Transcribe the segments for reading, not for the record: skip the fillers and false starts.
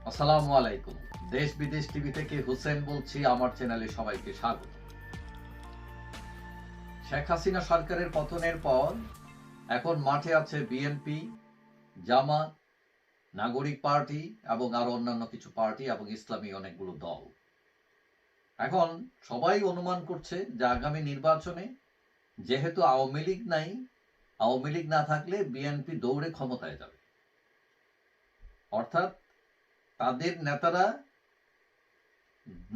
আসসালামু আলাইকুম। দেশ বিদেশ টিভি থেকে হুসেন বলছি, আমার চ্যানেলে সবাইকে স্বাগত। শেখ হাসিনা সরকারের পতনের পর এখন মাঠে আছে বিএনপি, জামাত, নাগরিক পার্টি এবং আরো অন্যান্য কিছু পার্টি এবং ইসলামী অনেকগুলো দল। এখন সবাই অনুমান করছে যে আগামী নির্বাচনে যেহেতু আওয়ামী লীগ নাই, আওয়ামী লীগ না থাকলে বিএনপি দৌড়ে ক্ষমতায় যাবে। অর্থাৎ তাদের নেতারা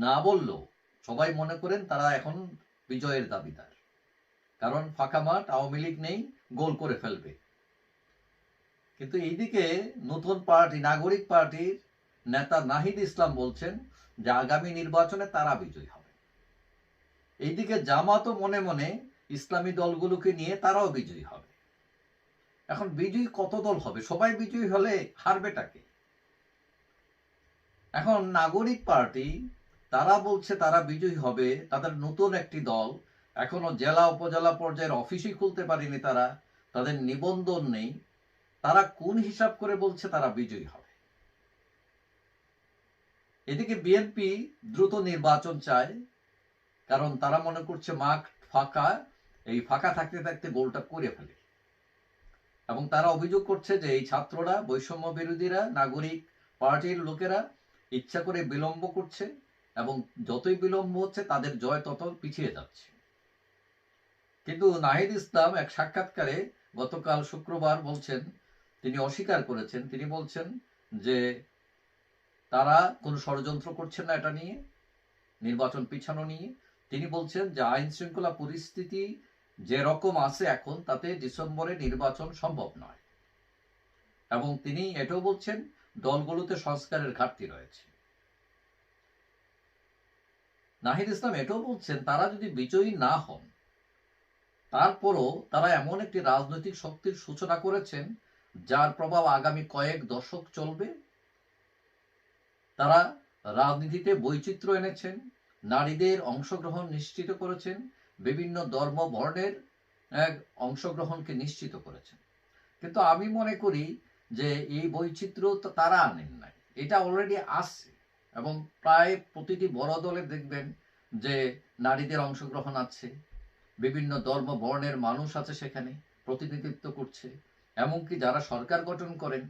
না বললেও সবাই মনে করেন তারা এখন বিজয়ের দাবিদার। কারণ ফাঁকা মাঠ, আওয়ামী লীগ নেই, গোল করে ফেলবে। কিন্তু এইদিকে নতুন পার্টি নাগরিক পার্টির নেতা নাহিদ ইসলাম বলছেন যে আগামী নির্বাচনে তারা বিজয়ী হবে। এইদিকে জামাতও মনে মনে ইসলামী দলগুলোকে নিয়ে তারাও বিজয়ী হবে। এখন বিজয়ী কত দল হবে? সবাই বিজয়ী হলে হারবেটাকে? এখন নাগরিক পার্টি তারা বলছে তারা বিজয়ী হবে, তাদের নতুন একটি দল, এখনো জেলা উপজেলা পর্যায়ের অফিসই খুলতে পারেনি তারা, তাদের নিবন্ধন নেই, তারা কোন হিসাব করে বলছে তারা বিজয়ী হবে? এদিকে বিএনপি দ্রুত নির্বাচন চায়, কারণ তারা মনে করছে মাঠ ফাঁকা, এই ফাঁকা থাকতে থাকতে গোলটা করে ফেলে। এবং তারা অভিযোগ করছে যে এই ছাত্ররা, বৈষম্য বিরোধীরা, নাগরিক পার্টির লোকেরা ইচ্ছা করে বিলম্ব করছে এবং যতই বিলম্ব হচ্ছে তাদের জয় তত পিছিয়ে যাচ্ছে। কিন্তু নাহিদ ইসলাম এক সাক্ষাৎকারে গতকাল শুক্রবার বলছেন, তিনি অস্বীকার করেছেন, তিনি বলছেন যে তারা কোনো ষড়যন্ত্র করছেন না এটা নিয়ে, নির্বাচন পিছানো নিয়ে। তিনি বলছেন যে আইন শৃঙ্খলা পরিস্থিতি যে রকম আছে এখন, তাতে ডিসেম্বরে নির্বাচন সম্ভব নয়। এবং তিনি এটাও বলছেন দলগুলোতে সংস্কারের ঘাটতি রয়েছে। নাহিদ ইসলাম এটাও বলছেন তারা যদি বিজয়ী না হন, তারপরও তারা এমন একটি রাজনৈতিক শক্তির সূচনা করেছেন যার প্রভাব আগামী কয়েক দশক চলবে। তারা রাজনীতিতে বৈচিত্র্য এনেছেন, নারীদের অংশগ্রহণ নিশ্চিত করেছেন, বিভিন্ন ধর্ম বর্ণের অংশগ্রহণকে নিশ্চিত করেছেন। কিন্তু আমি মনে করি যে এই বৈচিত্র্য তো তারা আনেন নাই, এটা অলরেডি আসছে। এবং প্রায় প্রতিটি বড় দলে দেখবেন যে নারীদের অংশগ্রহণ আছে, বিভিন্ন ধর্ম বর্ণের মানুষ আছে সেখানে, প্রতিনিধিত্ব করছে। এমনকি যারা সরকার গঠন করেন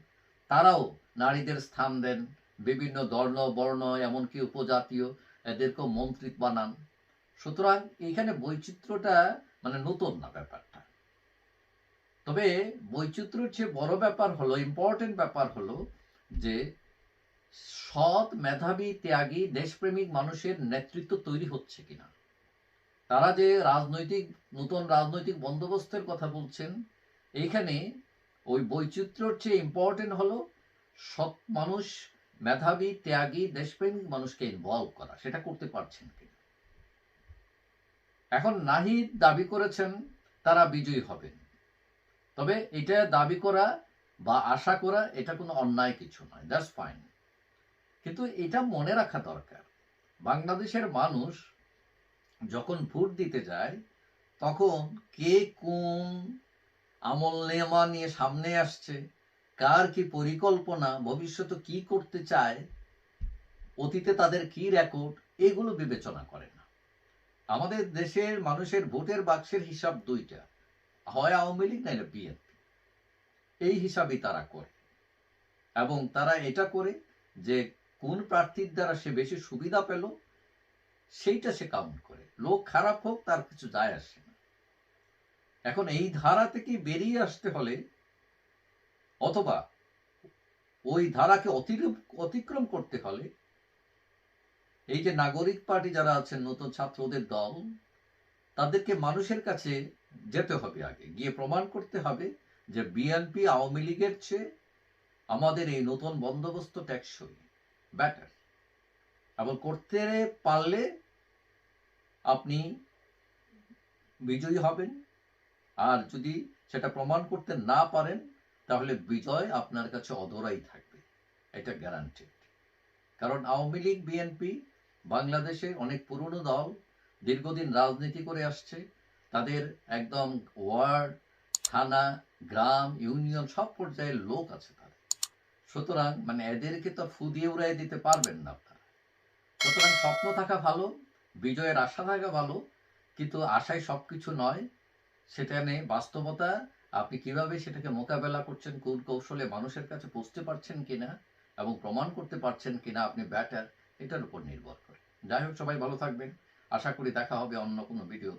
তারাও নারীদের স্থান দেন, বিভিন্ন ধর্ম বর্ণ এমনকি উপজাতীয় এদেরকেও মন্ত্রী বানান। সুতরাং এইখানে বৈচিত্র্যটা মানে নতুন না ব্যাপারটা। তবে বৈচিত্র্যের চেয়ে বড় ব্যাপার হলো, ইম্পর্টেন্ট ব্যাপার হলো যে সৎ, মেধাবী, ত্যাগী, দেশপ্রেমিক মানুষের নেতৃত্ব তৈরি হচ্ছে কিনা। তারা যে নতুন রাজনৈতিক বন্দোবস্তের কথা বলছেন, এইখানে ওই বৈচিত্র্যের চেয়ে ইম্পর্টেন্ট হলো সৎ মানুষ, মেধাবী, ত্যাগী, দেশপ্রেমিক মানুষকে ইনভলভ করা। সেটা করতে পারছেন কিনা। এখন নাহিদ দাবি করেছেন তারা বিজয়ী হবেন, তবে এটা দাবি করা বা আশা করা এটা কোনো অন্যায় কিছু নয়, দ্যাটস ফাইন। কিন্তু এটা মনে রাখা দরকার, বাংলাদেশের মানুষ যখন ভোট দিতে যায় তখন কে কোন আমলনামা নিয়ে সামনে আসছে, কার কি পরিকল্পনা, ভবিষ্যতে কি করতে চায়, অতীতে তাদের কি রেকর্ড, এগুলো বিবেচনা করে না। আমাদের দেশের মানুষের ভোটের বাক্সের হিসাব দুইটা, হয় আওয়ামী লীগ নাইলে বিএনপি, এই হিসাবই তারা করে। এবং তারা এটা করে যে কোন প্রার্থীর দ্বারা সে বেশি সুবিধা পেল সেইটা সে কাউন্ট করে। লোক খারাপ হোক তার কিছু যায় আসে না। এখন এই ধারা থেকে বেরিয়ে আসতে হলে, অথবা ওই ধারাকে অতিক্রম করতে হলে, এই যে নাগরিক পার্টি যারা আছেন, নতুন ছাত্রদের দল, তাদেরকে মানুষের কাছে যেতে হবে, আগে গিয়ে প্রমাণ করতে হবে যে বিএনপি আওয়ামী লীগের চেয়ে আমাদের এই নতুন বন্দোবস্ত টেকসই, ব্যাটার। এবং করতে পারলে আপনি বিজয়ী হবেন, আর যদি সেটা প্রমাণ করতে না পারেন তাহলে বিজয় আপনার কাছে অধরাই থাকবে, এটা গ্যারান্টেড। কারণ আওয়ামী লীগ, বিএনপি বাংলাদেশে অনেক পুরনো দল, দীর্ঘদিন রাজনীতি করে আসছে, তাদের একদম ওয়ার্ড, থানা, গ্রাম, ইউনিয়ন সব পর্যায়ের লোক আছে তাদের। সুতরাং মানে এদেরকে তো ফু দিয়ে উড়াই দিতে পারবেন না আপনারা। সুতরাং স্বপ্ন থাকা ভালো, বিজয়ের আশা থাকা ভালো, কিন্তু আশাই সবকিছু নয়। সেটা নিয়ে বাস্তবতা আপনি কিভাবে সেটাকে মোকাবেলা করছেন, কোন কৌশলে মানুষের কাছে পৌঁছতে পারছেন কিনা এবং প্রমাণ করতে পারছেন কিনা আপনি ব্যাটার, এটার উপর নির্ভর করে। যাই হোক, সবাই ভালো থাকবেন। আশা করি দেখা হবে অন্য কোনো ভিডিও।